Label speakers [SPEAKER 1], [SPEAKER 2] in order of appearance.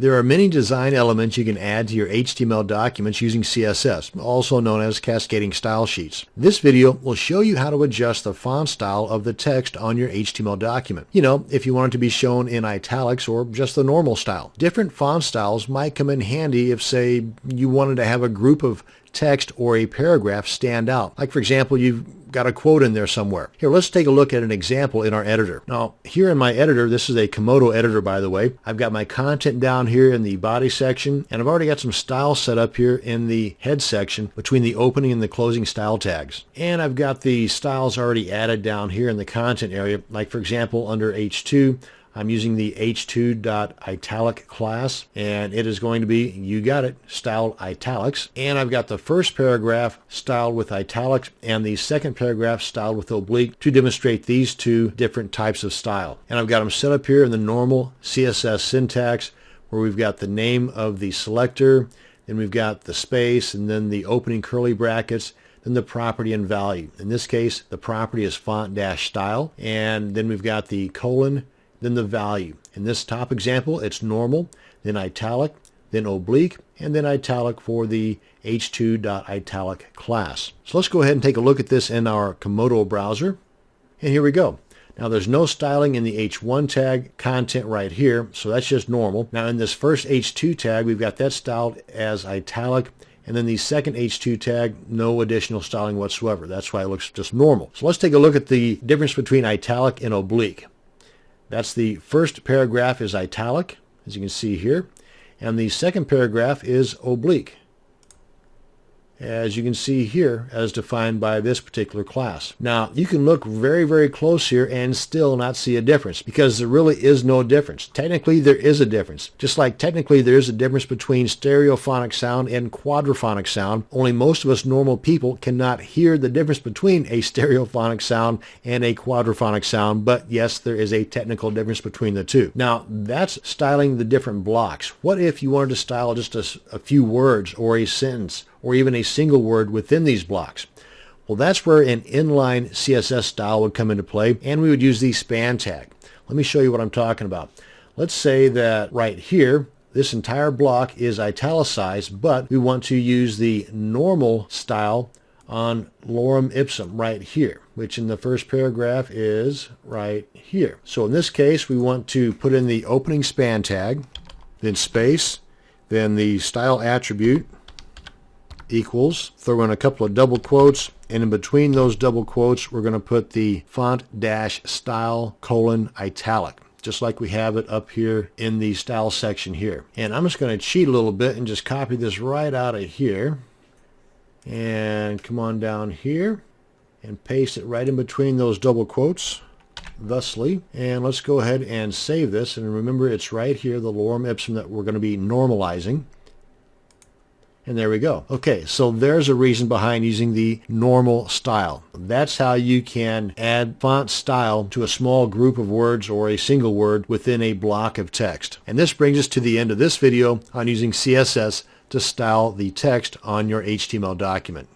[SPEAKER 1] There are many design elements you can add to your HTML documents using CSS, also known as cascading style sheets. This video will show you how to adjust the font style of the text on your HTML document. You know, if you want it to be shown in italics or just the normal style. Different font styles might come in handy if, say, you wanted to have a group of text or a paragraph stand out. Like, for example, you've got a quote in there somewhere. Here, let's take a look at an example in our editor. Now, here in my editor, this is a Komodo editor, by the way. I've got my content down here in the body section, and I've already got some style set up here in the head section between the opening and the closing style tags. And I've got the styles already added down here in the content area. Like, for example, under H2, I'm using the h2.italic class, and it is going to be, you got it, styled italics. And I've got the first paragraph styled with italics and the second paragraph styled with oblique to demonstrate these two different types of style. And I've got them set up here in the normal CSS syntax, where we've got the name of the selector, then we've got the space, and then the opening curly brackets, then the property and value. In this case, the property is font-style, and then we've got the colon, then the value. In this top example, it's normal, then italic, then oblique, and then italic for the h2.italic class. So let's go ahead and take a look at this in our Komodo browser. And here we go. Now there's no styling in the H1 tag content right here, so that's just normal. Now in this first H2 tag, we've got that styled as italic, and then the second H2 tag, no additional styling whatsoever. That's why it looks just normal. So let's take a look at the difference between italic and oblique. That's the first paragraph is italic, as you can see here, and the second paragraph is oblique, as you can see here, as defined by this particular class. Now, you can look very, very close here and still not see a difference, because there really is no difference. Technically, there is a difference. Just like technically there is a difference between stereophonic sound and quadraphonic sound, only most of us normal people cannot hear the difference between a stereophonic sound and a quadraphonic sound, but yes, there is a technical difference between the two. Now, that's styling the different blocks. What if you wanted to style just a few words or a sentence, or even a single word within these blocks? Well, that's where an inline CSS style would come into play, and we would use the span tag. Let me show you what I'm talking about. Let's say that right here, this entire block is italicized, but we want to use the normal style on lorem ipsum right here, which in the first paragraph is right here. So in this case, we want to put in the opening span tag, then space, then the style attribute, equals, throw in a couple of double quotes, and in between those double quotes we're going to put the font-style italic, just like we have it up here in the style section here. And I'm just going to cheat a little bit and just copy this right out of here and come on down here and paste it right in between those double quotes thusly. And let's go ahead and save this, and remember it's right here, the lorem ipsum that we're going to be normalizing. And there we go. Okay, so there's a reason behind using the normal style. That's how you can add font style to a small group of words or a single word within a block of text. And this brings us to the end of this video on using CSS to style the text on your HTML document.